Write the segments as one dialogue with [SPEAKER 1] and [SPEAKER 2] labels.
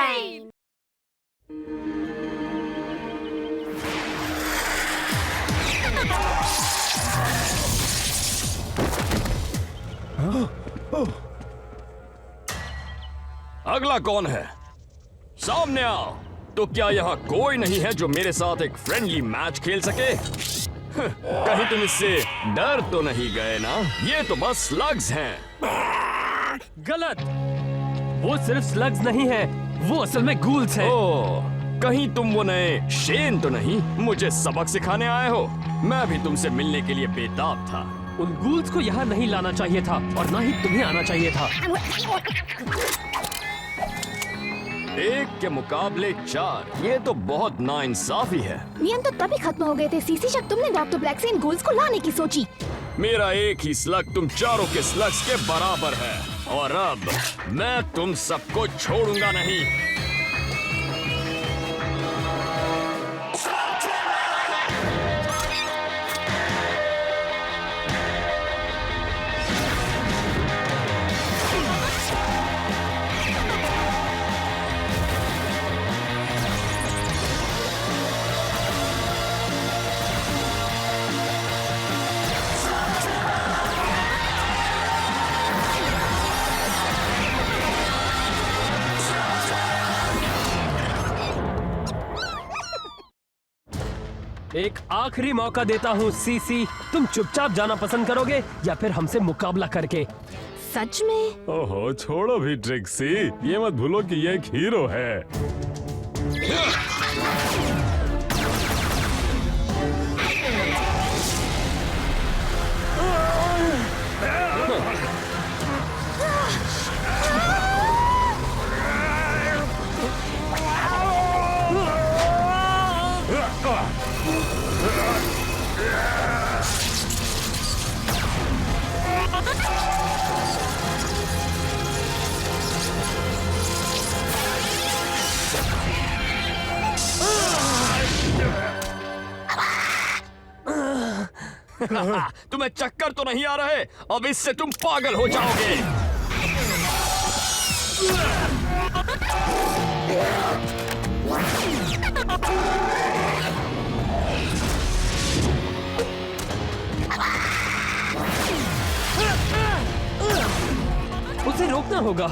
[SPEAKER 1] Fine!
[SPEAKER 2] अगला कौन है? सामने आओ। तो क्या यहाँ कोई नहीं है जो मेरे साथ एक फ्रेंडली मैच खेल सके? कहीं तुम इससे डर तो नहीं गए ना? ये तो बस स्लग्स हैं।
[SPEAKER 3] गलत। वो सिर्फ स्लग्स नहीं है, वो असल में गूल्स हैं।
[SPEAKER 2] ओह, कहीं तुम वो नए शेन तो नहीं? मुझे सबक सिखाने आए हो? मैं भी तुमसे मिलने के लिए बेताब था।
[SPEAKER 3] उन गूल्स को यहाँ नहीं लाना चाहिए था और ना ही तुम्हें आना चाहिए था।
[SPEAKER 2] 1 के मुकाबले 4, ये तो बहुत नाइंसाफी है।
[SPEAKER 1] नियम तो तभी खत्म हो गए थे सीसी जब तुमने डॉक्टर ब्लैक से इन गोल्स को लाने की सोची।
[SPEAKER 2] मेरा एक ही स्लग तुम चारों के स्लग्स के बराबर है और अब मैं तुम सबको छोड़ूंगा नहीं।
[SPEAKER 3] एक आखिरी मौका देता हूँ सीसी, तुम चुपचाप जाना पसंद करोगे या फिर हमसे मुकाबला करके?
[SPEAKER 1] सच में?
[SPEAKER 4] ओहो, छोड़ो भी ट्रिक्सी, ये मत भूलो कि ये एक हीरो है।
[SPEAKER 2] तुम्हें चक्कर तो नहीं आ रहे? अब इससे तुम पागल हो जाओगे।
[SPEAKER 3] उसे रोकना होगा।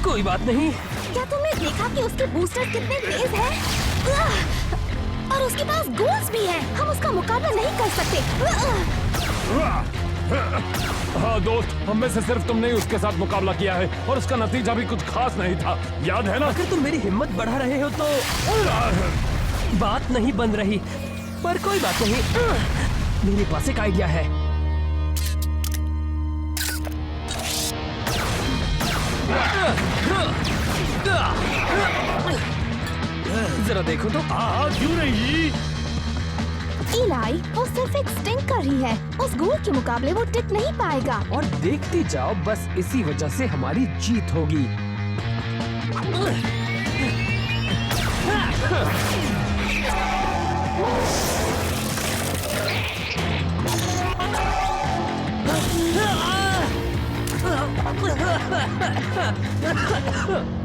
[SPEAKER 3] कोई बात नहीं।
[SPEAKER 1] क्या तुमने देखा कि उसके बूस्टर कितने तेज हैं? और उसके पास गोल्स भी हैं। हम उसका मुकाबला नहीं कर सकते।
[SPEAKER 4] हाँ दोस्त, हम में से सिर्फ तुमने ही उसके साथ मुकाबला किया है और उसका नतीजा भी कुछ खास नहीं था, याद है ना?
[SPEAKER 3] अगर तुम मेरी हिम्मत बढ़ा रहे हो तो बात नहीं बन रही, पर कोई बात नहीं। मेरे पास एक आइडिया है। जरा देखो तो।
[SPEAKER 4] हाँ, क्यों नहीं?
[SPEAKER 1] इलाई, वो सिर्फ एक स्टिंकर ही है। उस गोल के मुकाबले वो टिक नहीं पाएगा।
[SPEAKER 3] और देखती जाओ, बस इसी वजह से हमारी जीत होगी।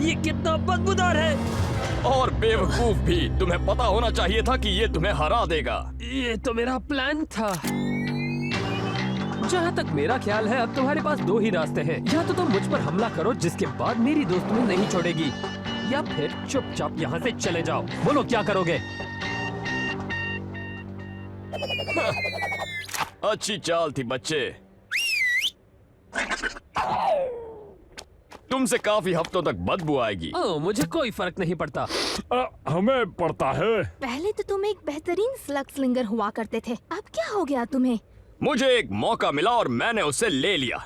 [SPEAKER 3] ये कितना बदबूदार है।
[SPEAKER 2] और बेवकूफ भी, तुम्हें पता होना चाहिए था कि ये तुम्हें हरा देगा।
[SPEAKER 3] ये तो मेरा प्लान था। जहाँ तक मेरा ख्याल है, अब तुम्हारे पास 2 ही रास्ते हैं। या तो तुम मुझ पर हमला करो, जिसके बाद मेरी दोस्त तुम्हें नहीं छोड़ेगी, या फिर चुपचाप यहाँ से चले जाओ। बोलो क्या करोगे?
[SPEAKER 2] अच्छी चाल थी बच्चे। तुमसे काफी हफ्तों तक बदबू आएगी।
[SPEAKER 3] ओह, मुझे कोई फर्क नहीं पड़ता।
[SPEAKER 4] हमें पड़ता है।
[SPEAKER 1] पहले तो तुम एक बेहतरीन स्लग स्लिंगर हुआ करते थे, अब क्या हो गया तुम्हें?
[SPEAKER 2] मुझे एक मौका मिला और मैंने उसे ले लिया।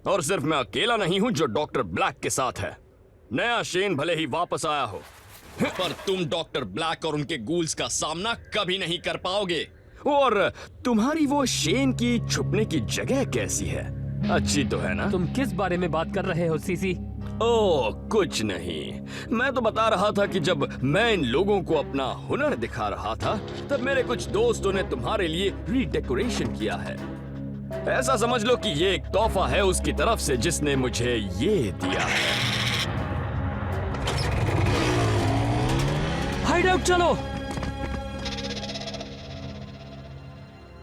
[SPEAKER 2] और सिर्फ मैं अकेला नहीं हूं जो डॉक्टर ब्लैक के साथ है। नया शेन भले ही वापस आया हो, पर तुम डॉक्टर ब्लैक और उनके गूल्स का सामना कभी नहीं कर पाओगे। और तुम्हारी वो शेन की छुपने की जगह कैसी है? अच्छी तो है ना?
[SPEAKER 3] तुम किस बारे में बात कर रहे हो सीसी?
[SPEAKER 2] ओह, कुछ नहीं। मैं तो बता रहा था कि जब मैं इन लोगों को अपना हुनर दिखा रहा था, तब मेरे कुछ दोस्तों ने तुम्हारे लिए रीडेकोरेशन किया है। ऐसा समझ लो कि ये एक तोहफा है उसकी तरफ से जिसने मुझे ये दिया है।
[SPEAKER 3] हाइड आउट चलो।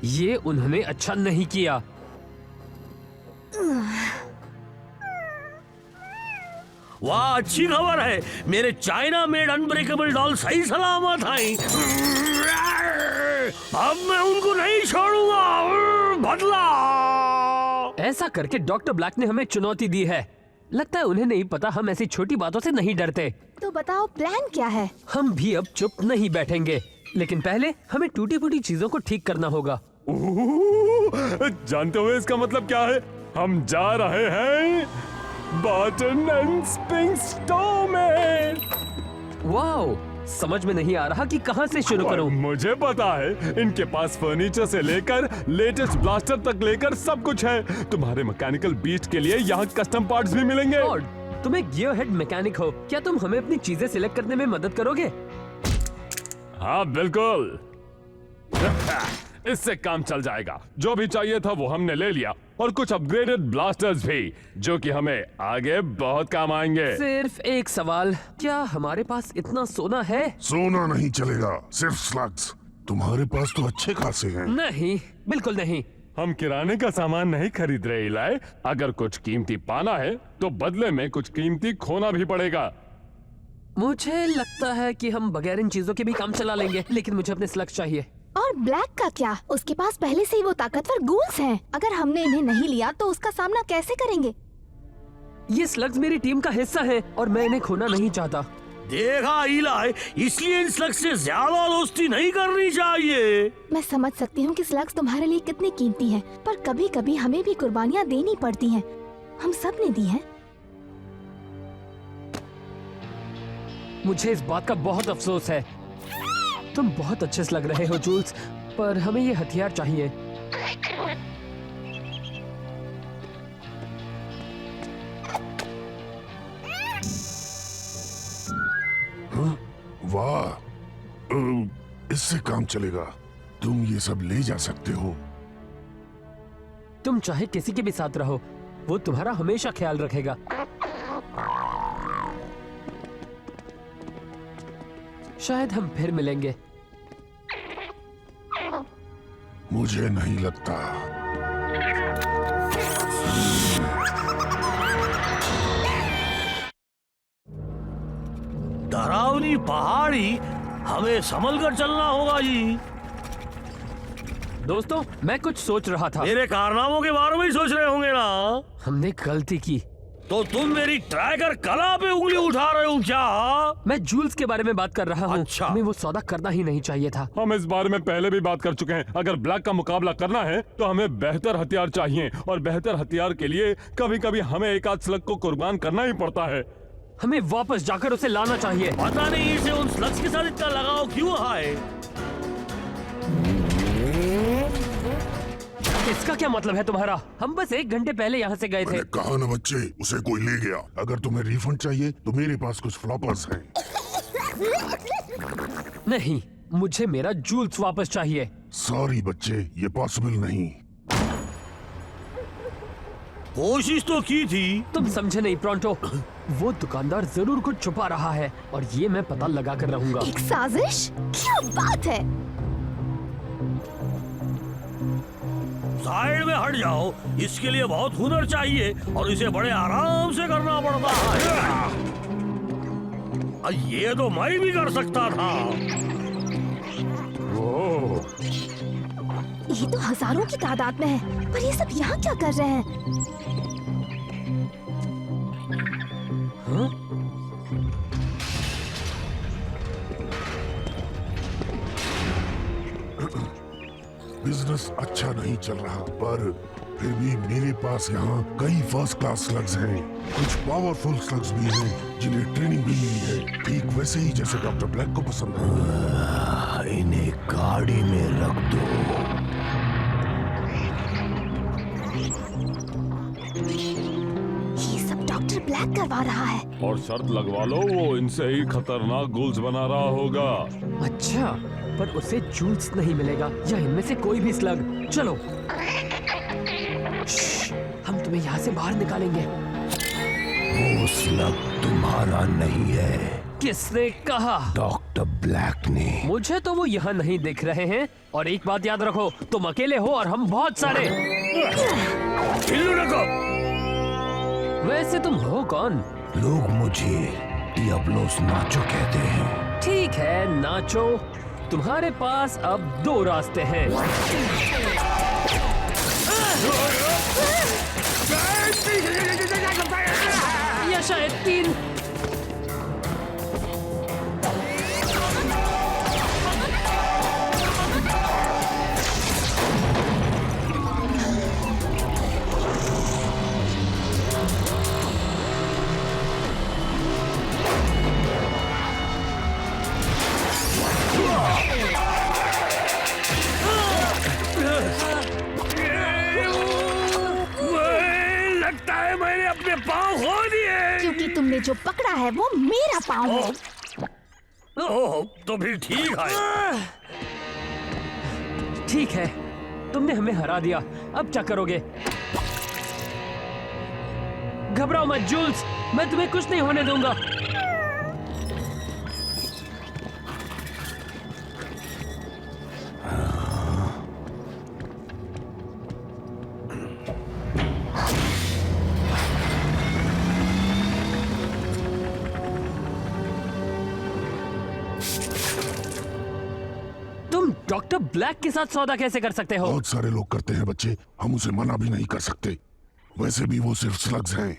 [SPEAKER 3] ये उन्होंने अच्छा नहीं किया।
[SPEAKER 5] वाह, अच्छी खबर है। मेरे चाइना मेड अनब्रेकेबल डॉल सही सलामत आई। अब मैं उनको नहीं छोड़ूंगा। बदला।
[SPEAKER 3] ऐसा करके डॉक्टर ब्लैक ने हमें चुनौती दी है। लगता है उन्हें नहीं पता हम ऐसी छोटी बातों से नहीं डरते।
[SPEAKER 1] तो बताओ प्लान क्या है?
[SPEAKER 3] हम भी अब चुप नहीं बैठेंगे, लेकिन पहले हमें टूटी फूटी चीजों को ठीक करना होगा।
[SPEAKER 4] जानते हो इसका मतलब क्या है? हम जा रहे हैं बटन एंड स्प्रिंग स्टोर में।
[SPEAKER 3] वाओ, समझ में नहीं आ रहा कि कहां से शुरू करूं।
[SPEAKER 4] मुझे पता है, इनके पास फर्नीचर से लेकर लेटेस्ट ब्लास्टर तक लेकर सब कुछ है। तुम्हारे मैकेनिकल बीस्ट के लिए यहाँ कस्टम पार्ट्स भी मिलेंगे।
[SPEAKER 3] और तुम एक गियर हेड मैकेनिक हो, क्या तुम हमें अपनी चीजें सिलेक्ट करने में मदद करोगे?
[SPEAKER 4] हाँ बिल्कुल। इससे काम चल जाएगा। जो भी चाहिए था वो हमने ले लिया, और कुछ अपग्रेडेड ब्लास्टर्स भी, जो कि हमें आगे बहुत काम आएंगे।
[SPEAKER 3] सिर्फ एक सवाल, क्या हमारे पास इतना सोना है?
[SPEAKER 6] सोना नहीं चलेगा, सिर्फ स्लग्स। तुम्हारे पास तो अच्छे खासे हैं।
[SPEAKER 3] नहीं, बिल्कुल नहीं।
[SPEAKER 4] हम किराने का सामान नहीं खरीद रहे इलाई। अगर कुछ कीमती पाना है तो बदले में कुछ कीमती खोना भी पड़ेगा।
[SPEAKER 3] मुझे लगता है कि हम बगैर इन चीजों के भी काम चला लेंगे, लेकिन मुझे अपने स्लग्स चाहिए।
[SPEAKER 1] और ब्लैक का क्या? उसके पास पहले से ही वो ताकतवर गूल्स हैं। अगर हमने इन्हें नहीं लिया तो उसका सामना कैसे करेंगे?
[SPEAKER 3] ये स्लग्स मेरी टीम का हिस्सा है और मैं इन्हें खोना नहीं चाहता।
[SPEAKER 5] देखा इलाई, इसलिए इन स्लग्स से ज्यादा दोस्ती नहीं करनी चाहिए।
[SPEAKER 1] मैं समझ सकती हूँ कि स्लग्स तुम्हारे लिए कितनी कीमती हैं, पर कभी कभी हमें भी कुर्बानियाँ देनी पड़ती हैं। हम सब ने दी हैं।
[SPEAKER 3] मुझे इस बात का बहुत अफसोस है। तुम बहुत अच्छे से लग रहे हो जूल्स, पर हमें ये हथियार चाहिए।
[SPEAKER 6] वाह, इससे काम चलेगा। तुम ये सब ले जा सकते हो।
[SPEAKER 3] तुम चाहे किसी के भी साथ रहो, वो तुम्हारा हमेशा ख्याल रखेगा। शायद हम फिर मिलेंगे।
[SPEAKER 6] मुझे नहीं लगता।
[SPEAKER 5] डरावनी पहाड़ी, हमें संभल कर चलना होगा जी।
[SPEAKER 3] दोस्तों, मैं कुछ सोच रहा था।
[SPEAKER 5] मेरे कारनामों के बारे में ही सोच रहे होंगे ना?
[SPEAKER 3] हमने गलती की।
[SPEAKER 5] तो तुम मेरी ट्रैकर कला पे उंगली उठा रहे हो क्या?
[SPEAKER 3] मैं जूल्स के बारे में बात कर रहा हूँ।
[SPEAKER 5] अच्छा।
[SPEAKER 3] हमें वो सौदा करना ही नहीं चाहिए था।
[SPEAKER 4] हम इस बारे में पहले भी बात कर चुके हैं। अगर ब्लैक का मुकाबला करना है तो हमें बेहतर हथियार चाहिए, और बेहतर हथियार के लिए कभी कभी हमें एक आध स्लग को कुर्बान करना ही पड़ता है।
[SPEAKER 3] हमें वापस जाकर उसे लाना चाहिए।
[SPEAKER 5] पता नहीं इसे उन स्लग्स के साथ इतना लगाव क्यों है।
[SPEAKER 3] इसका क्या मतलब है तुम्हारा? हम बस 1 घंटे पहले यहाँ से गए थे।
[SPEAKER 6] मैंने कहा ना बच्चे, उसे कोई ले गया। अगर तुम्हें रिफंड चाहिए तो मेरे पास कुछ फ्लॉपर्स हैं।
[SPEAKER 3] नहीं, मुझे मेरा जूल्स वापस चाहिए।
[SPEAKER 6] सॉरी बच्चे, ये पॉसिबल नहीं।
[SPEAKER 5] कोशिश तो की थी।
[SPEAKER 3] तुम समझे नहीं प्रोंटो। वो दुकानदार जरूर कुछ छुपा रहा है, और ये मैं पता लगा कर रहूंगा।
[SPEAKER 1] एक साजिश? क्या बात है?
[SPEAKER 5] साइड में हट जाओ। इसके लिए बहुत हुनर चाहिए और इसे बड़े आराम से करना पड़ता है। ये तो मैं भी कर सकता था।
[SPEAKER 1] ये तो हजारों की तादाद में है, पर ये सब यहाँ क्या कर रहे हैं?
[SPEAKER 3] हाँ?
[SPEAKER 6] बिजनेस अच्छा नहीं चल रहा, पर फिर भी मेरे पास यहाँ कई फर्स्ट क्लास स्लग्स हैं। कुछ पावरफुल स्लग्स भी हैं जिन्हें ट्रेनिंग भी मिली है, ठीक वैसे ही जैसे डॉक्टर ब्लैक को पसंद है।
[SPEAKER 5] इन्हें गाड़ी में रख दो।
[SPEAKER 1] ये सब डॉक्टर ब्लैक करवा रहा है।
[SPEAKER 4] और शर्त लगवा लो, वो इनसे ही खतरनाक गोल्स बना रहा होगा।
[SPEAKER 3] अच्छा, पर उसे जूल्स नहीं मिलेगा या इनमें से कोई भी स्लग। चलो। हम तुम्हें यहाँ से बाहर निकालेंगे।
[SPEAKER 5] वो स्लग तुम्हारा नहीं है,
[SPEAKER 3] किसने कहा?
[SPEAKER 5] डॉक्टर ब्लैक ने।
[SPEAKER 3] मुझे तो वो यहाँ नहीं दिख रहे हैं। और एक बात याद रखो, तुम अकेले हो और हम बहुत सारे।
[SPEAKER 5] हिल्लू रखो।
[SPEAKER 3] वैसे तुम हो कौन?
[SPEAKER 5] लोग मुझे डियाब्लोस नाचो कहते हैं।
[SPEAKER 3] ठीक है नाचो, तुम्हारे पास अब 2 रास्ते हैं। या शायद 3।
[SPEAKER 5] लगता है मैंने अपने पाँव खो दिए।
[SPEAKER 1] क्योंकि तुमने जो पकड़ा है वो मेरा पाँव है।
[SPEAKER 5] ओह, तो फिर ठीक है।
[SPEAKER 3] ठीक है, तुमने हमें हरा दिया, अब क्या करोगे? घबराओ मत जूल्स, मैं तुम्हें कुछ नहीं होने दूंगा। तुम डॉक्टर ब्लैक के साथ सौदा कैसे कर सकते हो?
[SPEAKER 6] बहुत सारे लोग करते हैं बच्चे, हम उसे मना भी नहीं कर सकते। वैसे भी वो सिर्फ स्लग्स हैं।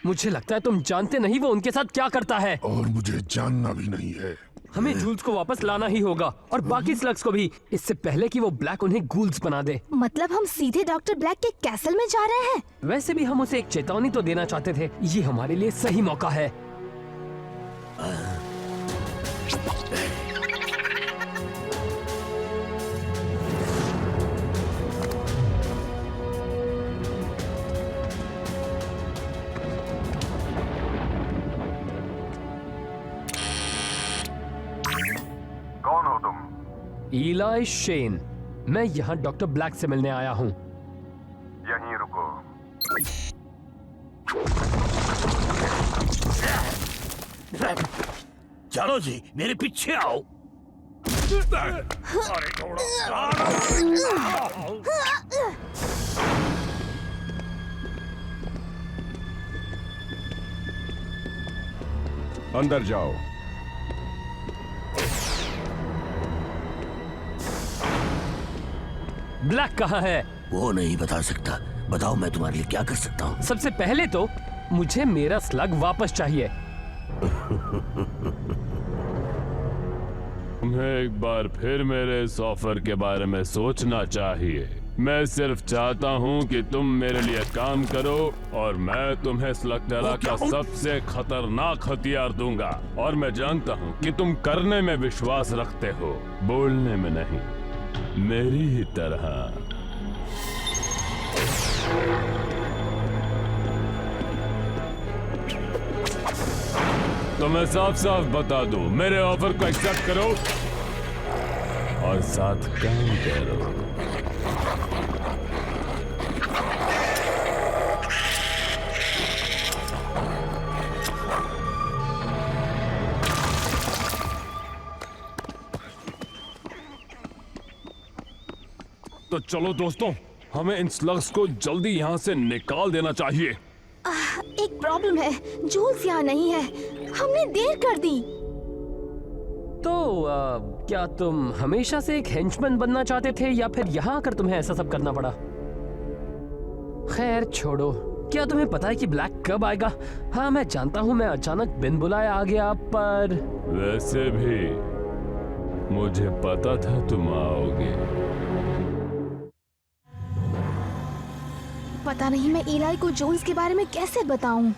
[SPEAKER 3] मुझे लगता है तुम जानते नहीं वो उनके साथ क्या करता है।
[SPEAKER 6] और मुझे जानना भी नहीं है।
[SPEAKER 3] हमें जूल्स को वापस लाना ही होगा और बाकी स्लग्स को भी, इससे पहले कि वो ब्लैक उन्हें गूल्स बना दे।
[SPEAKER 1] मतलब हम सीधे डॉक्टर ब्लैक के कैसल में जा रहे हैं?
[SPEAKER 3] वैसे भी हम उसे एक चेतावनी तो देना चाहते थे। ये हमारे लिए सही मौका है।
[SPEAKER 7] कौन हो तुम?
[SPEAKER 3] इलाई शेन, मैं यहाँ डॉक्टर ब्लैक से मिलने आया हूँ।
[SPEAKER 7] यहीं रुको।
[SPEAKER 5] चलो जी, मेरे पीछे आओ। अरे थोड़ा
[SPEAKER 4] अंदर जाओ।
[SPEAKER 3] ब्लैक कहाँ है?
[SPEAKER 5] वो नहीं बता सकता। बताओ मैं तुम्हारे लिए क्या कर सकता हूँ।
[SPEAKER 3] सबसे पहले तो मुझे मेरा स्लग वापस चाहिए।
[SPEAKER 4] तुम्हें एक बार फिर मेरे इस ऑफर के बारे में सोचना चाहिए। मैं सिर्फ चाहता हूँ कि तुम मेरे लिए काम करो और मैं तुम्हें स्लगटेरा का सबसे खतरनाक हथियार दूंगा। और मैं जानता हूँ कि तुम करने में विश्वास रखते हो, बोलने में नहीं, मेरी ही तरह। तो मैं साफ साफ बता दूं, मेरे ऑफर को एक्सेप्ट करो और साथ काम करो। तो चलो दोस्तों, हमें इन स्लग्स को जल्दी यहाँ से निकाल देना चाहिए।
[SPEAKER 1] एक प्रॉब्लम है, जूल्स यहाँ नहीं है। हमने देर कर दी।
[SPEAKER 3] तो क्या तुम हमेशा से एक हेंचमैन बनना चाहते थे या फिर यहाँ आकर तुम्हें ऐसा सब करना पड़ा? खैर छोड़ो। क्या तुम्हें पता है कि ब्लैक कब आएगा? हाँ मैं जानता हूँ, मैं अचानक बिन बुलाए आ गया, पर
[SPEAKER 4] वैसे भी मुझे पता था तुम आओगे।
[SPEAKER 1] पता नहीं मैं इलाई को जोन्स के बारे में कैसे बताऊं।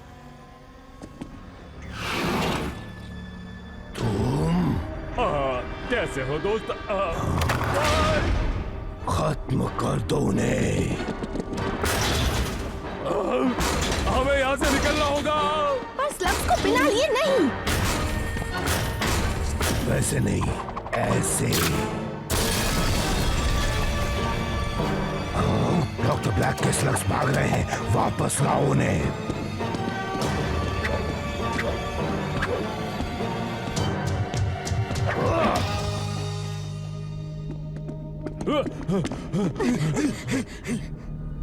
[SPEAKER 4] कैसे हो दोस्त?
[SPEAKER 5] खत्म कर दो उन्हें।
[SPEAKER 4] हमें यहाँ से निकलना होगा।
[SPEAKER 1] पर स्लग्स को बिना लिए नहीं।
[SPEAKER 5] वैसे नहीं, ऐसे। डॉक्टर
[SPEAKER 6] डॉक्टर ब्लैक के स्लग्स भाग रहे हैं, वापस लाओ उन्हें।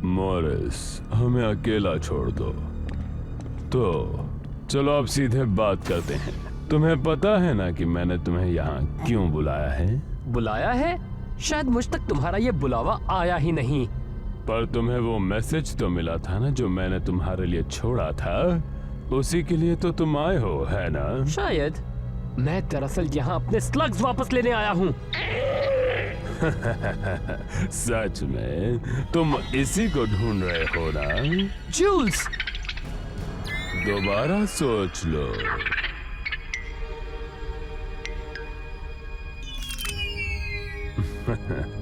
[SPEAKER 4] मॉरिस, हमें अकेला छोड़ दो। तो चलो अब सीधे बात करते हैं। तुम्हें पता है ना कि मैंने तुम्हें यहाँ क्यों बुलाया है?
[SPEAKER 3] बुलाया है? शायद मुझ तक तुम्हारा ये बुलावा आया ही नहीं।
[SPEAKER 4] पर तुम्हें वो मैसेज तो मिला था ना जो मैंने तुम्हारे लिए छोड़ा था, उसी के लिए तो तुम आए हो, है ना?
[SPEAKER 3] शायद। मैं दरअसल यहाँ अपने स्लग्स वापस लेने आया हूँ।
[SPEAKER 4] सच में तुम इसी को ढूंढ रहे हो ना?
[SPEAKER 3] जूल्स!
[SPEAKER 4] दोबारा सोच लो।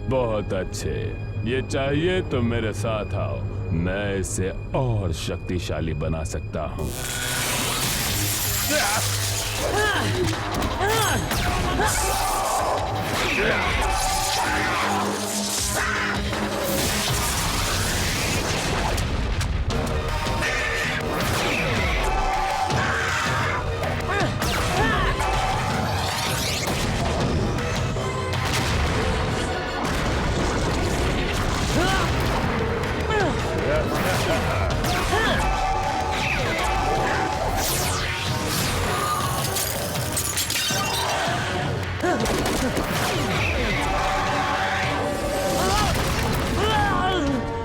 [SPEAKER 4] बहुत अच्छे, ये चाहिए तो मेरे साथ आओ, मैं इसे और शक्तिशाली बना सकता हूँ।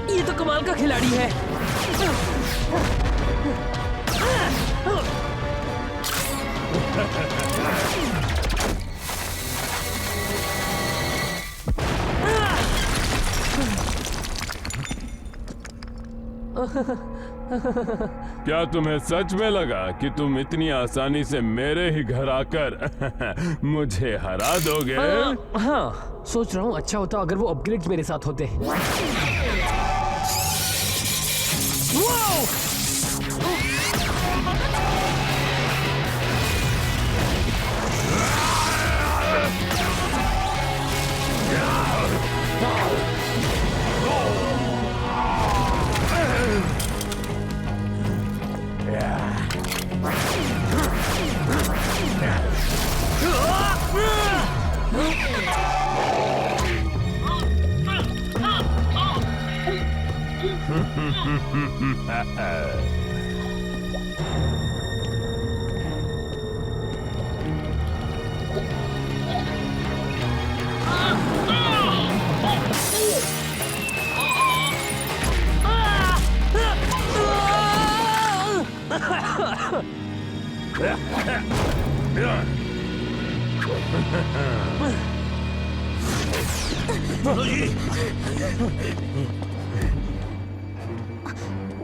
[SPEAKER 3] ये तो कमाल का खिलाड़ी है।
[SPEAKER 4] क्या तुम्हें सच में लगा कि तुम इतनी आसानी से मेरे ही घर आकर मुझे हरा दोगे?
[SPEAKER 3] हाँ, सोच रहा हूँ अच्छा होता अगर वो अपग्रेड्स मेरे साथ होते।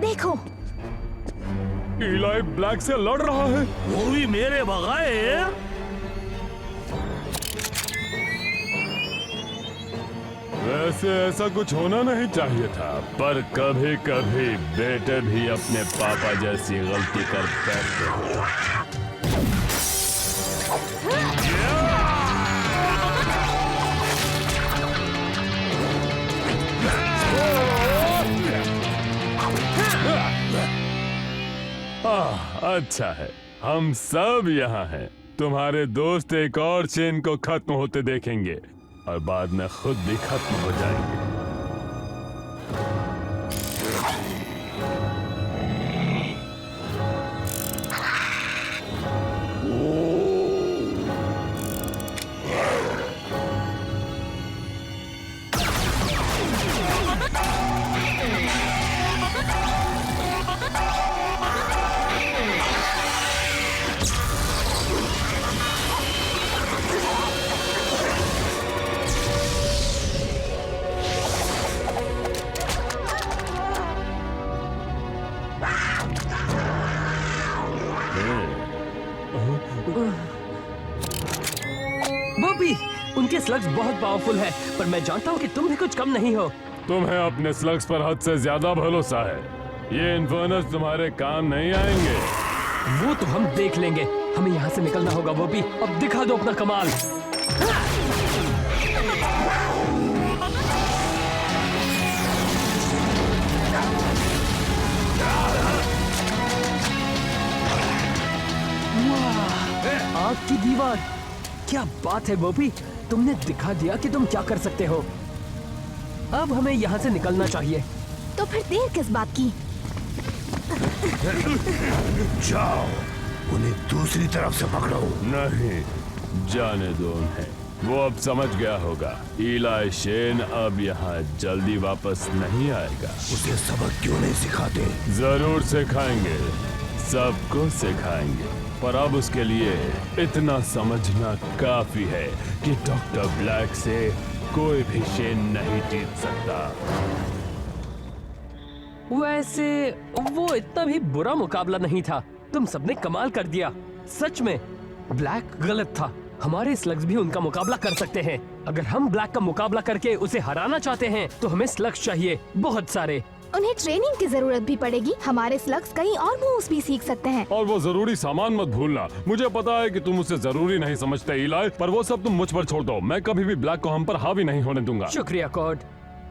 [SPEAKER 1] देखो,
[SPEAKER 4] इलाई ब्लैक से लड़ रहा है।
[SPEAKER 5] वो भी मेरे बगैर।
[SPEAKER 4] वैसे ऐसा कुछ होना नहीं चाहिए था, पर कभी कभी बेटे भी अपने पापा जैसी गलती कर बैठते हैं। अच्छा है, हम सब यहाँ हैं। तुम्हारे दोस्त एक और चेन को खत्म होते देखेंगे और बाद में खुद भी खत्म हो जाएंगे।
[SPEAKER 3] बॉबी, उनके स्लग्स बहुत पावरफुल है, पर मैं जानता हूँ कि तुम भी कुछ कम नहीं हो।
[SPEAKER 4] तुम्हें अपने स्लग्स पर हद से ज्यादा भरोसा है। ये इन्फर्नस तुम्हारे काम नहीं आएंगे।
[SPEAKER 3] वो तो हम देख लेंगे। हमें यहाँ से निकलना होगा बॉबी। अब दिखा दो अपना कमाल। की दीवार। क्या बात है बोपी, तुमने दिखा दिया कि तुम क्या कर सकते हो। अब हमें यहाँ से निकलना चाहिए।
[SPEAKER 1] तो फिर देर किस बात की?
[SPEAKER 6] जाओ, उन्हें दूसरी तरफ से पकड़ो।
[SPEAKER 4] नहीं, जाने दो उन्हें। वो अब समझ गया होगा इलाई शेन अब यहाँ जल्दी वापस नहीं आएगा।
[SPEAKER 6] उसे सबक क्यों नहीं सिखाते?
[SPEAKER 4] जरूर सिखाएंगे, सबको सिखाएंगे, पर अब उसके लिए इतना समझना काफी है कि डॉक्टर ब्लैक से कोई भी शेन नहीं जीत सकता।
[SPEAKER 3] वैसे वो इतना भी बुरा मुकाबला नहीं था। तुम सबने कमाल कर दिया। सच में ब्लैक गलत था। हमारे स्लग्स भी उनका मुकाबला कर सकते हैं। अगर हम ब्लैक का मुकाबला करके उसे हराना चाहते हैं तो हमें स्लग्स चाहिए, बहुत सारे।
[SPEAKER 1] उन्हें ट्रेनिंग की जरूरत भी पड़ेगी। हमारे स्लग्स कहीं और मूव्स भी सीख सकते हैं।
[SPEAKER 4] और वो जरूरी सामान मत भूलना। मुझे पता है कि तुम उसे जरूरी नहीं समझते इलाई, पर वो सब तुम मुझ पर छोड़ दो। मैं कभी भी ब्लैक को हम पर हावी नहीं होने दूंगा।
[SPEAKER 3] शुक्रिया कॉर्ड,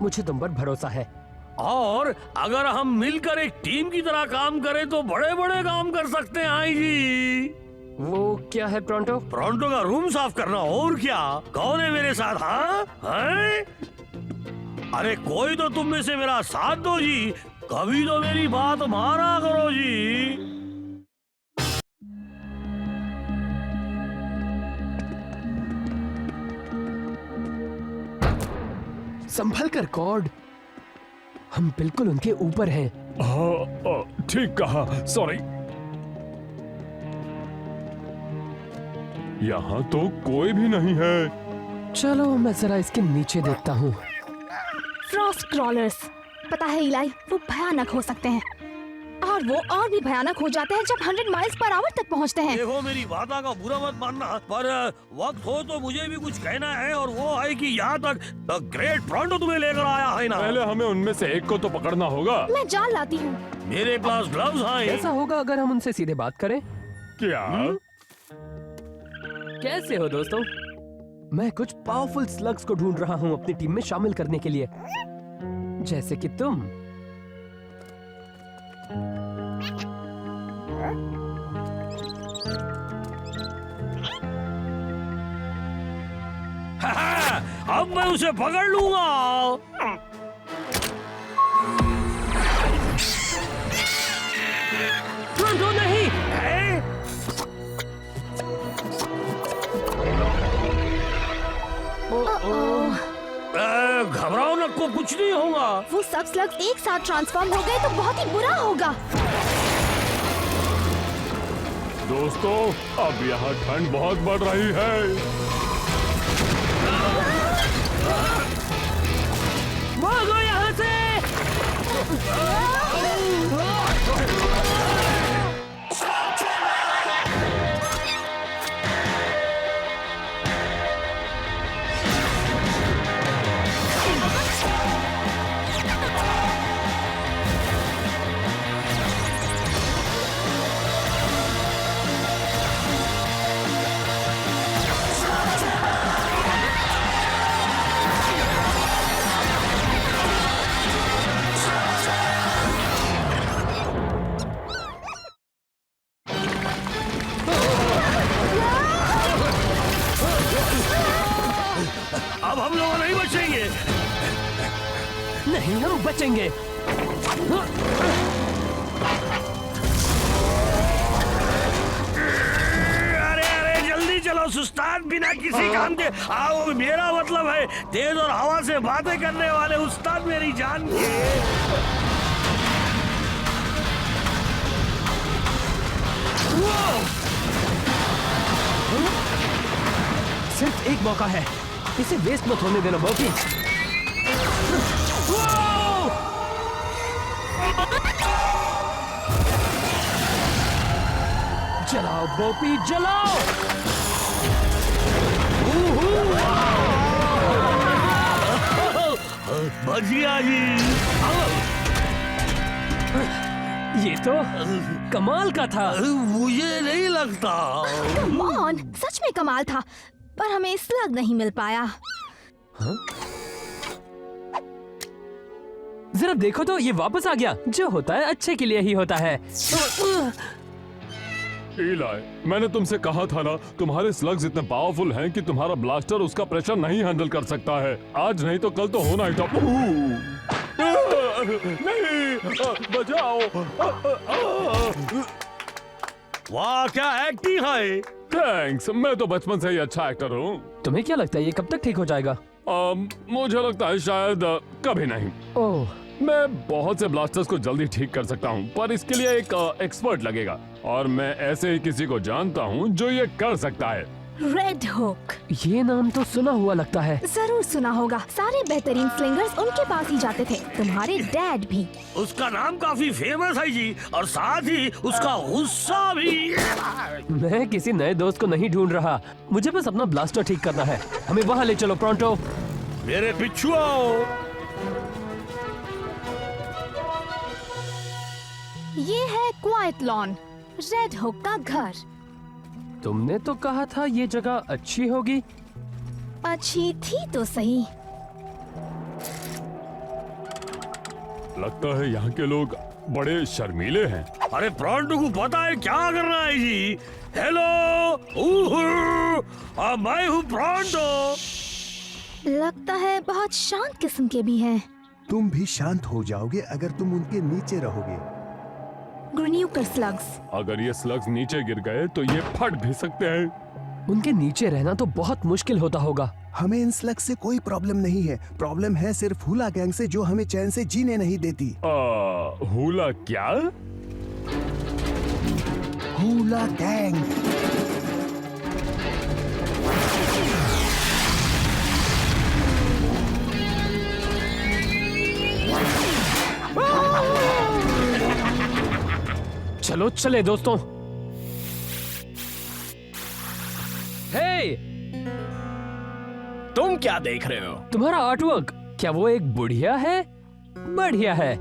[SPEAKER 3] मुझे तुम पर भरोसा है।
[SPEAKER 5] और अगर हम मिलकर एक टीम की तरह काम करें तो बड़े बड़े काम कर सकते हैं। आई जी,
[SPEAKER 3] वो क्या है प्रोंटो?
[SPEAKER 5] प्रोंटो का रूम साफ करना। और क्या? कौन है मेरे साथ? हाँ हैं? अरे कोई तो तुम में से मेरा साथ दो जी। कभी तो मेरी बात माना करो जी।
[SPEAKER 3] संभल कर कॉर्ड, हम बिल्कुल उनके ऊपर हैं।
[SPEAKER 4] हाँ, ठीक कहा, सॉरी। यहाँ तो कोई भी नहीं है।
[SPEAKER 3] चलो मैं जरा इसके नीचे देखता हूँ।
[SPEAKER 1] फ्रॉस्ट क्रॉलर्स, पता है इलाई, वो भयानक हो सकते हैं। और वो और भी भयानक हो जाते हैं जब 100 माइल्स पर आवर तक पहुंचते हैं।
[SPEAKER 5] देखो, मेरी बातों का बुरा मत मानना, पर वक्त हो तो मुझे भी कुछ कहना है। और वो है कि यहाँ तक द ग्रेट प्रोंटो तुम्हें लेकर आया है ना।
[SPEAKER 4] पहले हमें उनमें से एक को तो पकड़ना होगा।
[SPEAKER 1] मैं जान लाती हूँ।
[SPEAKER 5] मेरे पास ग्लव्स हैं।
[SPEAKER 3] कैसा होगा अगर हम उनसे सीधे बात करें?
[SPEAKER 4] क्या?
[SPEAKER 3] कैसे हो दोस्तों? मैं कुछ पावरफुल स्लग्स को ढूंढ रहा हूँ अपनी टीम में शामिल करने के लिए, जैसे कि तुम।
[SPEAKER 5] अब मैं उसे पकड़ लूंगा।
[SPEAKER 3] प्रोंटो नहीं।
[SPEAKER 5] घबराओ न, को कुछ नहीं होगा।
[SPEAKER 1] वो सब स्लग्स एक साथ ट्रांसफॉर्म हो गए तो बहुत ही बुरा होगा।
[SPEAKER 4] दोस्तों, अब यहाँ ठंड बहुत बढ़ रही है।
[SPEAKER 3] भागो यहाँ से।
[SPEAKER 5] अब हम लोग नहीं बचेंगे।
[SPEAKER 3] नहीं, हम बचेंगे।
[SPEAKER 5] अरे अरे जल्दी चलो, सुस्ताद बिना किसी काम के। आओ, मेरा मतलब है तेज और हवा से बातें करने वाले उस्ताद मेरी जान के।
[SPEAKER 3] सिर्फ एक मौका है, इसे वेस्ट मत होने देना बोपी। जलाओ बोपी, जलाओ।
[SPEAKER 5] बच गया जी।
[SPEAKER 3] ये तो कमाल का था।
[SPEAKER 5] मुझे नहीं लगता।
[SPEAKER 1] कम ऑन, सच में कमाल था, पर हमें स्लग नहीं मिल पाया।
[SPEAKER 3] जरा देखो तो, ये वापस आ गया। जो होता है अच्छे के लिए ही होता है।
[SPEAKER 4] इलाई, मैंने तुमसे कहा था ना, तुम्हारे स्लग्स इतने पावरफुल हैं कि तुम्हारा ब्लास्टर उसका प्रेशर नहीं हैंडल कर सकता है। आज नहीं तो कल तो होना ही था। नहीं, बचाओ।
[SPEAKER 5] वाह क्या एक्टिंग है।
[SPEAKER 4] थैंक्स, मैं तो बचपन से ही अच्छा एक्टर हूँ।
[SPEAKER 3] तुम्हें क्या लगता है ये कब तक ठीक हो जाएगा?
[SPEAKER 4] मुझे लगता है शायद कभी नहीं।
[SPEAKER 3] ओह,
[SPEAKER 4] मैं बहुत से ब्लास्टर्स को जल्दी ठीक कर सकता हूँ, पर इसके लिए एक एक्सपर्ट लगेगा और मैं ऐसे ही किसी को जानता हूँ जो ये कर सकता है।
[SPEAKER 1] रेड हुक,
[SPEAKER 3] ये नाम तो सुना हुआ लगता है।
[SPEAKER 1] जरूर सुना होगा। सारे बेहतरीन स्लिंगर्स उनके पास ही जाते थे, तुम्हारे डैड भी।
[SPEAKER 5] उसका नाम काफी फेमस है जी, और साथ ही उसका गुस्सा भी।
[SPEAKER 3] मैं किसी नए दोस्त को नहीं ढूंढ रहा, मुझे बस अपना ब्लास्टर ठीक करना है। हमें वहाँ ले चलो प्रोंटो।
[SPEAKER 5] मेरे पिछू आओ।
[SPEAKER 1] ये है क्वाइट लॉन, रेड हुक का घर।
[SPEAKER 3] तुमने तो कहा था ये जगह अच्छी होगी।
[SPEAKER 1] अच्छी थी तो सही।
[SPEAKER 4] लगता है यहाँ के लोग बड़े शर्मीले हैं।
[SPEAKER 5] अरे प्रॉन्टो को पता है क्या करना है जी। हेलो, मैं हूँ प्रॉन्टो।
[SPEAKER 1] लगता है बहुत शांत किस्म के भी हैं।
[SPEAKER 8] तुम भी शांत हो जाओगे अगर तुम उनके नीचे रहोगे।
[SPEAKER 1] ग्रेन्यूकर स्लग्स।
[SPEAKER 4] अगर ये स्लग्स नीचे गिर गए तो ये फट भी सकते हैं।
[SPEAKER 3] उनके नीचे रहना तो बहुत मुश्किल होता होगा।
[SPEAKER 8] हमें इन स्लग से कोई प्रॉब्लम नहीं है। प्रॉब्लम है सिर्फ हुला गैंग से, जो हमें चैन से जीने नहीं देती।
[SPEAKER 4] हुला क्या?
[SPEAKER 8] Hula gang.
[SPEAKER 3] चलो चले दोस्तों। हे,
[SPEAKER 2] तुम क्या देख रहे हो?
[SPEAKER 3] तुम्हारा आर्टवर्क, क्या वो एक बुढ़िया है? बढ़िया है।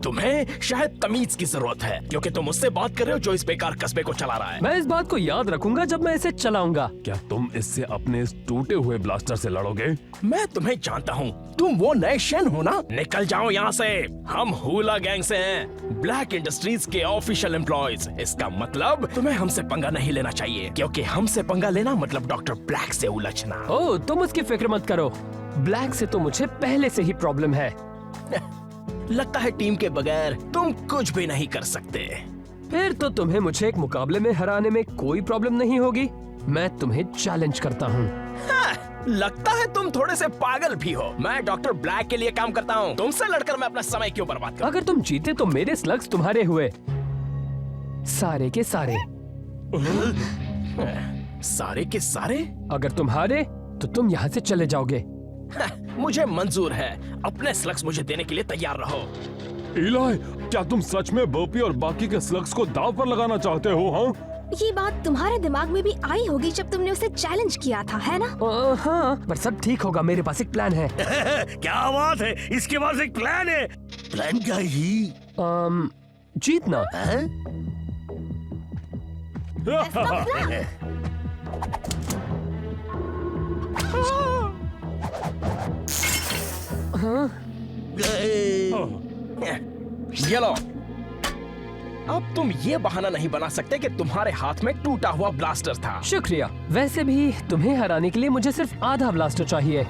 [SPEAKER 2] तुम्हें शायद तमीज की जरूरत है, क्योंकि तुम उससे बात कर रहे हो जो इस बेकार कस्बे को चला रहा है।
[SPEAKER 3] मैं इस बात को याद रखूंगा जब मैं इसे चलाऊंगा।
[SPEAKER 4] क्या तुम इससे अपने इस टूटे हुए ब्लास्टर से लड़ोगे?
[SPEAKER 2] मैं तुम्हें जानता हूँ, तुम वो नए शेन हो ना? निकल जाओ यहाँ से। हम हुला गैंग से हैं, ब्लैक इंडस्ट्रीज के ऑफिशियल एम्प्लॉयज। इसका मतलब तुम्हें हमसे पंगा नहीं लेना चाहिए, क्योंकि हमसे पंगा लेना मतलब डॉक्टर ब्लैक से उलझना।
[SPEAKER 3] ओह, तुम उसकी फिक्र मत करो। ब्लैक से तो मुझे पहले से ही प्रॉब्लम है।
[SPEAKER 2] लगता है टीम के बगैर तुम कुछ भी नहीं कर सकते।
[SPEAKER 3] फिर तो तुम्हें मुझे एक मुकाबले में हराने में कोई प्रॉब्लम नहीं होगी। मैं तुम्हें चैलेंज करता हूँ।
[SPEAKER 2] लगता है तुम थोड़े से पागल भी हो। मैं डॉक्टर ब्लैक के लिए काम करता हूँ, तुमसे लड़कर मैं अपना समय क्यों बर्बाद करूं?
[SPEAKER 3] अगर तुम जीते तो मेरे स्लग्स तुम्हारे हुए, सारे के सारे।
[SPEAKER 2] सारे के सारे?
[SPEAKER 3] अगर तुम हारे तो तुम यहाँ से चले जाओगे।
[SPEAKER 2] मुझे मंजूर है, अपने स्लग्स मुझे देने के लिए तैयार रहो।
[SPEAKER 4] इलाई, क्या तुम सच में बर्पी और बाकी के स्लग्स को दांव पर लगाना चाहते हो? हाँ,
[SPEAKER 1] ये बात तुम्हारे दिमाग में भी आई होगी जब तुमने उसे चैलेंज किया था, है ना?
[SPEAKER 3] हाँ, पर सब ठीक होगा। मेरे पास एक प्लान है।
[SPEAKER 5] क्या बात है, इसके पास एक प्लान है। प्लान क्या है जी?
[SPEAKER 3] जीतना।
[SPEAKER 1] ऐसा प्लान?
[SPEAKER 2] ये लो। अब तुम ये बहाना नहीं बना सकते कि तुम्हारे हाथ में टूटा हुआ ब्लास्टर था।
[SPEAKER 3] शुक्रिया। वैसे भी तुम्हें हराने के लिए मुझे सिर्फ आधा ब्लास्टर चाहिए।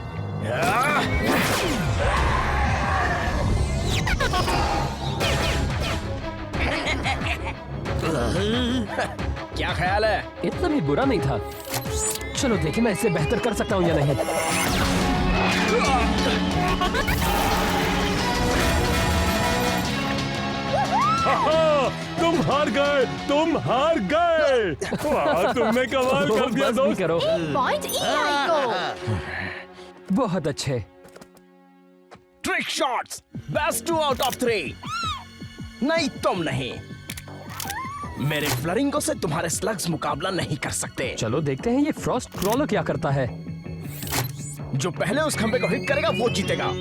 [SPEAKER 2] क्या ख्याल है?
[SPEAKER 3] इतना भी बुरा नहीं था। चलो देखें मैं इससे बेहतर कर सकता हूँ या नहीं।
[SPEAKER 4] तुम हार गए, तुम हार गए। वाह, तुमने कमाल कर दिया
[SPEAKER 3] बस भी
[SPEAKER 4] दोस्त।
[SPEAKER 3] करो।
[SPEAKER 1] पॉइंट ईआई को।
[SPEAKER 3] बहुत अच्छे।
[SPEAKER 2] Trick shots, best 2 out of 3। नहीं, तुम नहीं। मेरे फ्लरिंगो से तुम्हारे स्लग्स मुकाबला नहीं कर सकते।
[SPEAKER 3] चलो देखते हैं ये फ्रॉस्ट क्रॉलर क्या करता है।
[SPEAKER 2] जो पहले उस खंबे को हिट करेगा वो जीतेगा।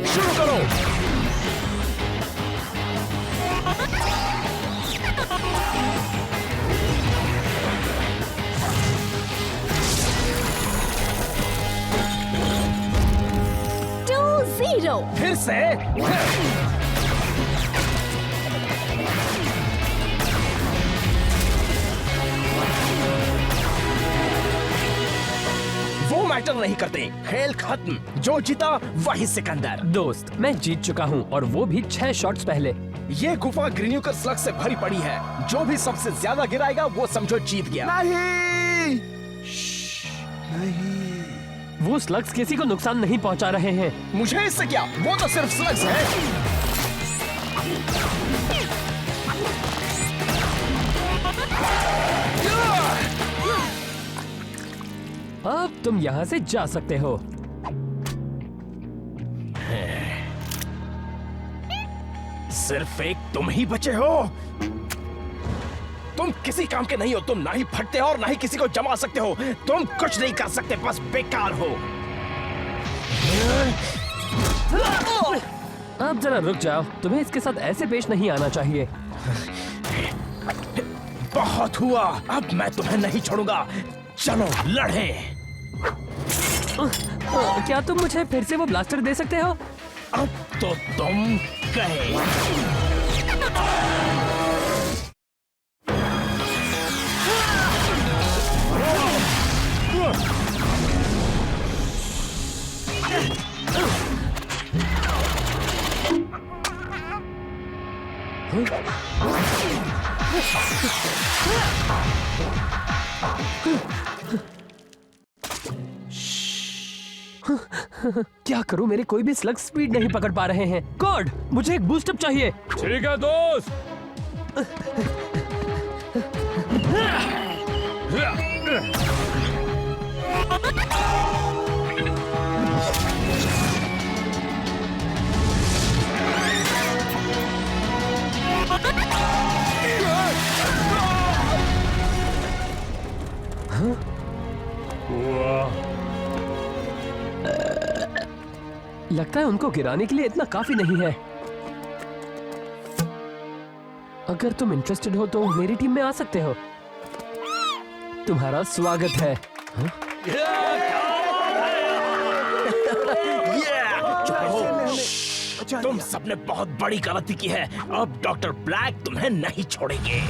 [SPEAKER 2] शुरू करो। फिर से।
[SPEAKER 9] मैटर नहीं करते। खेल खत्म, जो जीता वही सिकंदर।
[SPEAKER 3] दोस्त, मैं जीत चुका हूँ और वो भी 6 शॉट्स पहले।
[SPEAKER 9] ये गुफा ग्रीन्यूकर स्लग से भरी पड़ी है। जो भी सबसे ज्यादा गिराएगा वो समझो जीत गया।
[SPEAKER 8] नहीं, नहीं।
[SPEAKER 3] वो स्लग्स किसी को नुकसान नहीं पहुंचा रहे हैं।
[SPEAKER 9] मुझे इससे क्या, वो तो सिर्फ स्लग्स है।
[SPEAKER 3] अब तुम यहाँ से जा सकते हो।
[SPEAKER 9] सिर्फ एक तुम ही बचे हो। तुम किसी काम के नहीं हो। तुम ना ही फटते हो और ना ही किसी को जमा सकते हो। तुम कुछ नहीं कर सकते, बस बेकार हो।
[SPEAKER 3] अब जरा रुक जाओ, तुम्हें इसके साथ ऐसे पेश नहीं आना चाहिए।
[SPEAKER 9] बहुत हुआ, अब मैं तुम्हें नहीं छोड़ूंगा। चलो लड़े।
[SPEAKER 3] क्या तुम मुझे फिर से वो ब्लास्टर दे सकते हो?
[SPEAKER 9] अब तो तुम कहे।
[SPEAKER 3] क्या करूं, मेरे कोई भी स्लग स्पीड नहीं पकड़ पा रहे हैं। गॉड, मुझे एक बूस्टअप चाहिए।
[SPEAKER 4] ठीक है दोस्त।
[SPEAKER 3] लगता है उनको गिराने के लिए इतना काफी नहीं है। अगर तुम इंटरेस्टेड हो तो मेरी टीम में आ सकते हो। तुम्हारा स्वागत है।
[SPEAKER 9] तुम सबने बहुत बड़ी गलती की है। अब डॉक्टर ब्लैक तुम्हें नहीं छोड़ेंगे।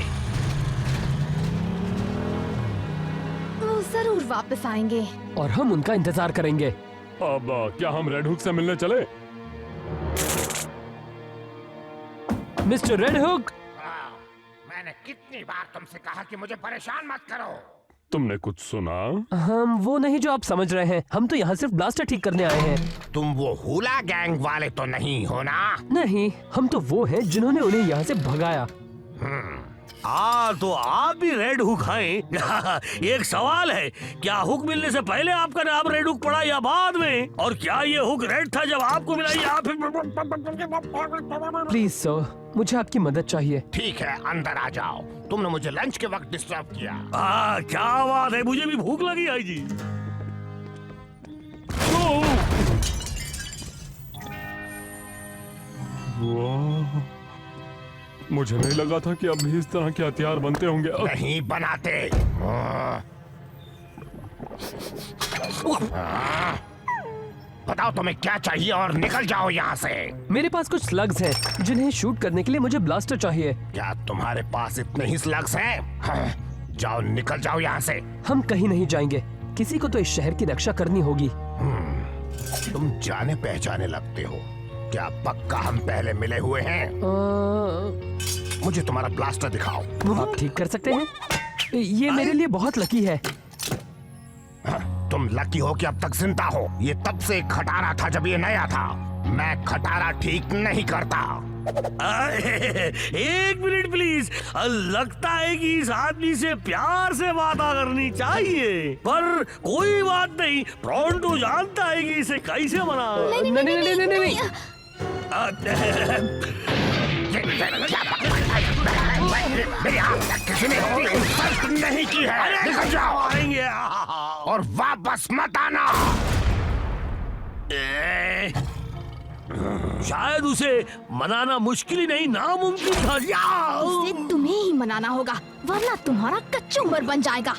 [SPEAKER 1] वो जरूर वापस आएंगे।
[SPEAKER 3] और हम उनका इंतजार करेंगे।
[SPEAKER 4] अब क्या हम रेड हुक से मिलने चले?
[SPEAKER 3] मिस्टर रेड हुक,
[SPEAKER 10] मैंने कितनी बार तुमसे कहा कि मुझे परेशान मत करो।
[SPEAKER 4] तुमने कुछ सुना?
[SPEAKER 3] हम वो नहीं जो आप समझ रहे हैं। हम तो यहाँ सिर्फ ब्लास्टर ठीक करने आए हैं।
[SPEAKER 10] तुम वो हुला गैंग वाले तो नहीं हो ना?
[SPEAKER 3] नहीं, हम तो वो हैं जिन्होंने उन्हें यहाँ से भगाया।
[SPEAKER 5] तो आप भी रेड हुक हैं। एक सवाल है, क्या हुक मिलने से पहले आपका नाम रेड हुक पड़ा या बाद में? और क्या ये हुक रेड था जब आपको मिला या फिर?
[SPEAKER 3] प्लीज सर, मुझे आपकी मदद चाहिए।
[SPEAKER 10] ठीक है, अंदर आ जाओ। तुमने मुझे लंच के वक्त डिस्टर्ब किया।
[SPEAKER 5] क्या बात है, मुझे भी भूख लगी है जी।
[SPEAKER 4] मुझे नहीं लगा था कि अब भी इस तरह के हथियार बनते होंगे।
[SPEAKER 10] नहीं बनाते। बताओ तुम्हें क्या चाहिए और निकल जाओ यहाँ से।
[SPEAKER 3] मेरे पास कुछ स्लग्स हैं जिन्हें शूट करने के लिए मुझे ब्लास्टर चाहिए।
[SPEAKER 10] क्या तुम्हारे पास इतने ही स्लग्स हैं? जाओ, निकल जाओ यहाँ से।
[SPEAKER 3] हम कहीं नहीं जाएंगे। किसी को तो इस शहर की रक्षा करनी होगी।
[SPEAKER 10] तुम जाने पहचाने लगते हो। क्या पक्का हम पहले मिले हुए हैं? मुझे तुम्हारा ब्लास्टर दिखाओ।
[SPEAKER 3] आप ठीक कर सकते हैं? ये मेरे लिए बहुत लकी है।
[SPEAKER 10] तुम लकी हो कि अब तक जिंदा हो। ये तब से खटारा था जब ये नया था। मैं खटारा ठीक नहीं करता।
[SPEAKER 5] एक मिनट प्लीज। लगता है कि इस आदमी से प्यार से बात करनी चाहिए, पर कोई बात नहीं। प्रोंटो जानता है कि इसे कैसे मना।
[SPEAKER 3] नहीं।
[SPEAKER 10] किसी ने नहीं की है। निकल जाओ
[SPEAKER 5] आएंगे
[SPEAKER 10] और वापस मत आना।
[SPEAKER 5] शायद उसे मनाना मुश्किल ही नहीं, नामुमकिन था।
[SPEAKER 1] इसे तुम्हें ही मनाना होगा, वरना तुम्हारा कचूमर बन जाएगा।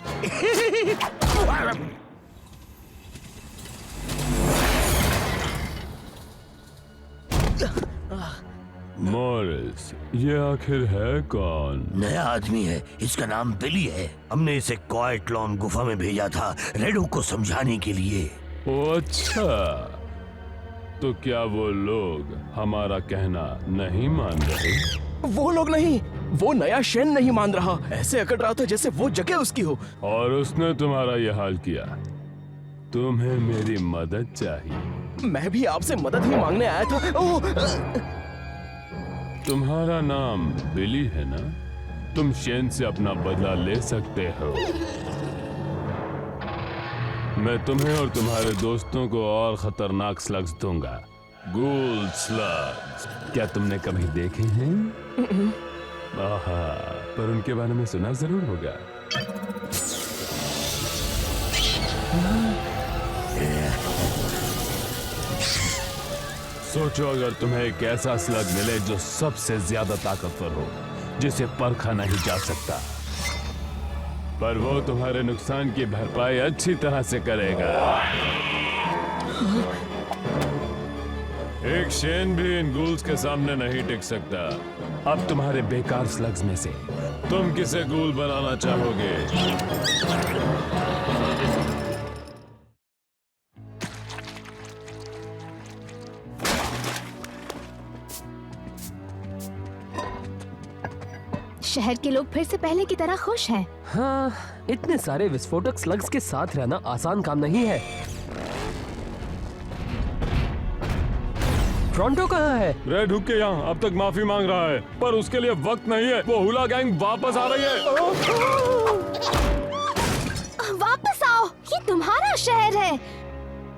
[SPEAKER 4] मॉरिस, ये आखिर है कौन?
[SPEAKER 5] नया आदमी है, इसका नाम बिली है। हमने इसे क्वाइट लॉन गुफा में भेजा था रेड हुक को समझाने के लिए।
[SPEAKER 4] ओ अच्छा, तो क्या वो लोग हमारा कहना नहीं मान रहे?
[SPEAKER 9] वो लोग नहीं, वो नया शेन नहीं मान रहा। ऐसे अकड़ रहा था जैसे वो जगह उसकी हो।
[SPEAKER 4] और उसने तुम्हारा ये हाल किया। तुम्हें मेरी मदद चाहिए।
[SPEAKER 9] मैं भी आपसे मदद ही मांगने आया था।
[SPEAKER 4] तुम्हारा नाम बिली है ना? तुम शेन से अपना बदला ले सकते हो। मैं तुम्हें और तुम्हारे दोस्तों को और खतरनाक स्लग्स दूंगा। गूल स्लग्स। क्या तुमने कभी देखे हैं? आहा, पर उनके बारे में सुना जरूर होगा। सोचो अगर तुम्हें एक ऐसा स्लग मिले जो सबसे ज्यादा ताकतवर हो, जिसे परखा नहीं जा सकता, पर वो तुम्हारे नुकसान की भरपाई अच्छी तरह से करेगा। एक शेन भी इन गूल्स के सामने नहीं टिक सकता। अब तुम्हारे बेकार स्लग्स में से तुम किसे गूल बनाना चाहोगे?
[SPEAKER 1] शहर के लोग फिर से पहले की तरह खुश हैं।
[SPEAKER 3] हाँ, इतने सारे विस्फोटक स्लग्स के साथ रहना आसान काम नहीं है। फ्रॉन्टो कहाँ है?
[SPEAKER 4] रेड हुक के यहाँ अब तक माफी मांग रहा है, पर उसके लिए वक्त नहीं है। वो हुला गैंग वापस आ रही है।
[SPEAKER 1] वापस आओ, ये तुम्हारा शहर है।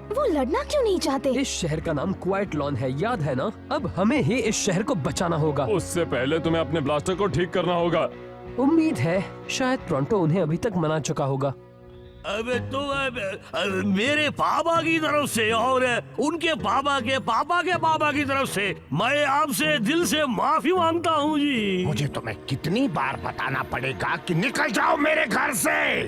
[SPEAKER 1] वो लड़ना क्यों नहीं चाहते?
[SPEAKER 3] इस शहर का नाम क्वाइट लॉन है, याद है ना? अब हमें ही इस शहर को बचाना होगा।
[SPEAKER 4] उससे पहले तुम्हें अपने ब्लास्टर को ठीक करना होगा।
[SPEAKER 3] उम्मीद है शायद फ्रॉन्टो उन्हें अभी तक मना चुका होगा।
[SPEAKER 5] अबे तो मेरे पापा की तरफ से और उनके पापा के पापा की तरफ से मैं आपसे दिल से माफी मांगता हूँ जी।
[SPEAKER 10] मुझे तुम्हें कितनी बार बताना पड़ेगा कि निकल जाओ मेरे घर से?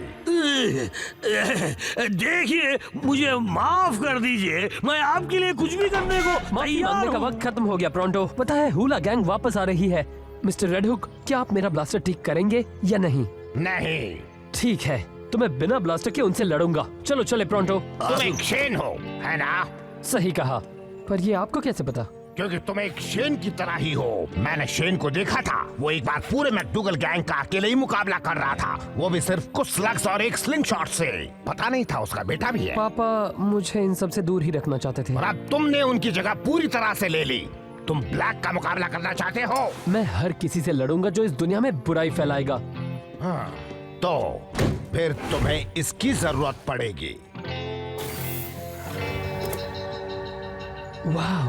[SPEAKER 5] देखिए, मुझे माफ कर दीजिए, मैं आपके लिए कुछ भी करने को
[SPEAKER 3] माफी मांगने का वक्त खत्म हो गया फ्रॉन्टो। पता है, हुला गैंग वापस आ रही है। मिस्टर रेड हुक, क्या आप मेरा ब्लास्टर ठीक करेंगे या नहीं?
[SPEAKER 10] नहीं।
[SPEAKER 3] ठीक है, तो मैं बिना ब्लास्टर के उनसे लड़ूंगा। चलो चले फ्रॉन्टो।
[SPEAKER 10] तुम एक शेन हो, है ना?
[SPEAKER 3] सही कहा, पर ये आपको कैसे पता?
[SPEAKER 10] क्योंकि तुम एक शेन की तरह ही हो। मैंने शेन को देखा था। वो एक बार पूरे मैकडूगल गैंग का अकेले ही मुकाबला कर रहा था, वो भी सिर्फ कुछ स्लग्स और एक स्लिंग शॉट से। पता नहीं था उसका बेटा भी है।
[SPEAKER 3] पापा मुझे इन सब से दूर ही रखना चाहते थे।
[SPEAKER 10] और अब तुमने उनकी जगह पूरी तरह से ले ली। तुम ब्लैक का मुकाबला करना चाहते हो?
[SPEAKER 3] मैं हर किसी से लड़ूंगा जो इस दुनिया में बुराई फैलाएगा।
[SPEAKER 10] हाँ, तो फिर तुम्हें इसकी जरूरत पड़ेगी।
[SPEAKER 3] वाह,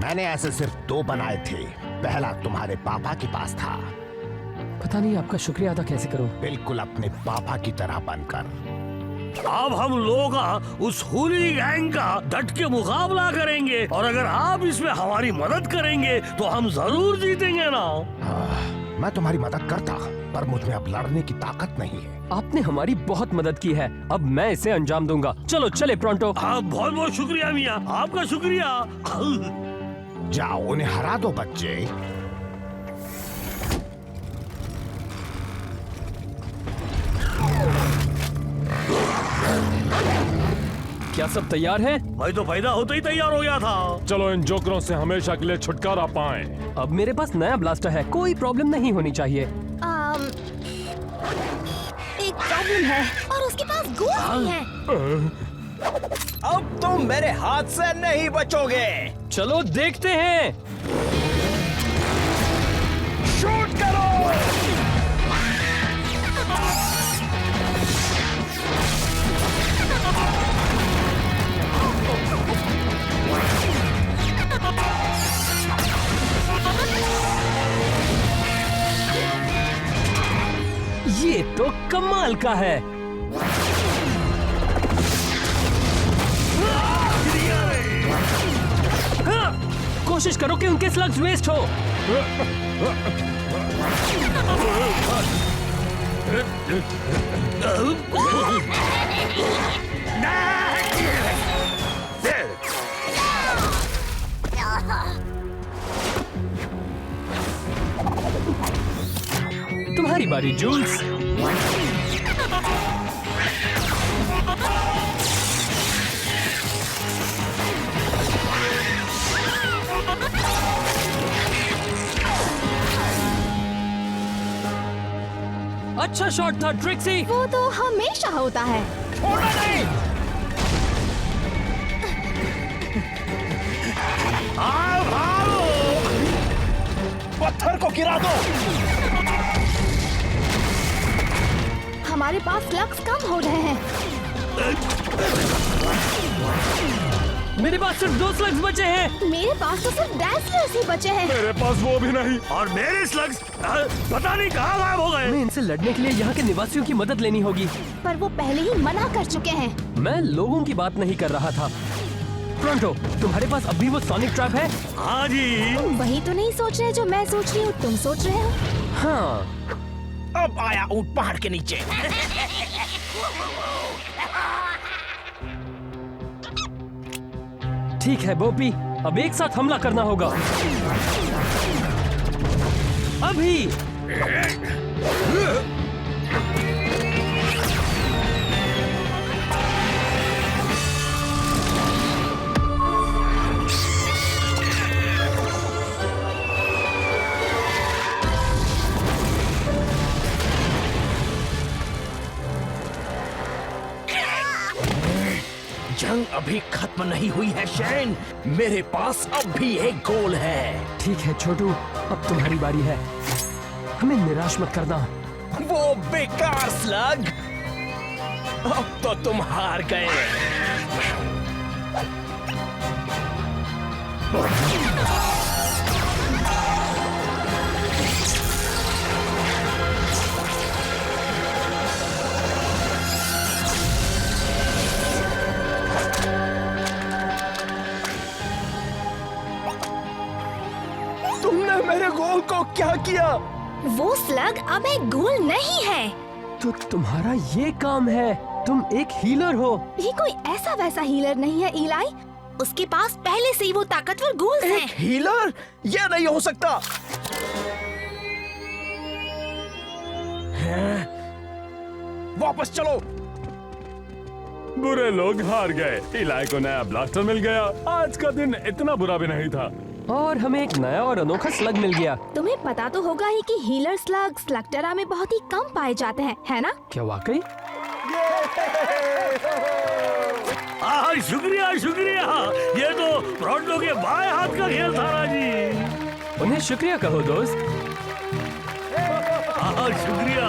[SPEAKER 10] मैंने ऐसे सिर्फ 2 बनाए थे। पहला तुम्हारे पापा के पास था।
[SPEAKER 3] पता नहीं आपका शुक्रिया अदा कैसे करूं।
[SPEAKER 10] बिल्कुल अपने पापा की तरह बनकर।
[SPEAKER 5] अब हम लोग उस हुली गैंग का डट के मुकाबला करेंगे, और अगर आप इसमें हमारी मदद करेंगे तो हम जरूर जीतेंगे ना।
[SPEAKER 10] मैं तुम्हारी मदद करता, पर मुझ में अब लड़ने की ताकत नहीं है।
[SPEAKER 3] आपने हमारी बहुत मदद की है, अब मैं इसे अंजाम दूंगा। चलो चले फ्रॉन्टो।
[SPEAKER 5] हाँ, बहुत बहुत शुक्रिया मियाँ, आपका शुक्रिया।
[SPEAKER 10] जाओ उन्हें हरा दो बच्चे।
[SPEAKER 3] क्या सब तैयार है?
[SPEAKER 5] मैं तो पैदा होते ही तैयार हो गया था।
[SPEAKER 4] चलो इन जोकरों से हमेशा के लिए छुटकारा पाएं।
[SPEAKER 3] अब मेरे पास नया ब्लास्टर है, कोई प्रॉब्लम नहीं होनी चाहिए।
[SPEAKER 1] एक प्रॉब्लम है, और उसके पास गूल्स भी हैं।
[SPEAKER 9] अब तुम मेरे हाथ से नहीं बचोगे।
[SPEAKER 3] चलो देखते हैं।
[SPEAKER 9] शूट करो।
[SPEAKER 3] ये तो कमाल का है। हाँ, कोशिश करो कि उनके स्लग्स वेस्ट हो। बारी जूल्स। अच्छा शॉट था ट्रिक्सी।
[SPEAKER 1] वो तो हमेशा होता है।
[SPEAKER 9] छोड़ना नहीं। आओ भागो, पत्थर को गिरा दो।
[SPEAKER 1] हमारे पास स्लग्स कम हो रहे हैं।
[SPEAKER 3] मेरे पास सिर्फ 2 स्लग्स बचे हैं।
[SPEAKER 1] मेरे पास तो सिर्फ डैसलर्स ही बचे हैं।
[SPEAKER 6] मेरे पास वो भी नहीं।
[SPEAKER 5] और मेरे स्लग्स पता नहीं कहाँ गायब हो गए।
[SPEAKER 3] हमें इनसे लड़ने के लिए यहाँ के निवासियों की मदद लेनी होगी।
[SPEAKER 1] पर वो पहले ही मना कर चुके हैं।
[SPEAKER 3] मैं लोगों की बात नहीं कर रहा था। फ्रंटो, तुम्हारे पास अभी वो सोनिक ट्रैप है?
[SPEAKER 5] हाँ जी।
[SPEAKER 1] तुम वही तो नहीं सोच रहे जो मैं सोच रही हूँ, तुम सोच रहे हो।
[SPEAKER 3] हाँ,
[SPEAKER 9] अब आया ऊंट पहाड़ के नीचे।
[SPEAKER 3] ठीक है बोपी, अब एक साथ हमला करना होगा। अभी।
[SPEAKER 9] जंग अभी खत्म नहीं हुई है शेन, मेरे पास अब भी एक गोल है।
[SPEAKER 3] ठीक है छोटू, अब तुम्हारी बारी है। हमें निराश मत करना।
[SPEAKER 9] वो बेकार स्लग, अब तो तुम हार गए। तुमने मेरे गोल को क्या किया?
[SPEAKER 1] वो स्लग अब एक गोल नहीं है।
[SPEAKER 3] तो तुम्हारा ये काम है? तुम एक हीलर हो?
[SPEAKER 1] ये कोई ऐसा वैसा हीलर नहीं है इलाई। उसके पास पहले से ही वो ताकतवर गोल्स हैं।
[SPEAKER 9] एक हीलर? यह नहीं हो सकता। हैं? वापस चलो।
[SPEAKER 4] बुरे लोग हार गए। इलाई को नया ब्लास्टर मिल गया। आज का दिन इतना बुरा भी नहीं था।
[SPEAKER 3] और हमें एक नया और अनोखा स्लग मिल गया।
[SPEAKER 1] तुम्हें पता तो होगा ही कि हीलर स्लग स्लगटरा में बहुत ही कम पाए जाते हैं, है ना?
[SPEAKER 3] क्या वाकई?
[SPEAKER 5] शुक्रिया शुक्रिया, ये तो फ्रंटो के बाएं हाथ का खेल था राजी।
[SPEAKER 3] उन्हें शुक्रिया कहो दोस्त।
[SPEAKER 5] शुक्रिया।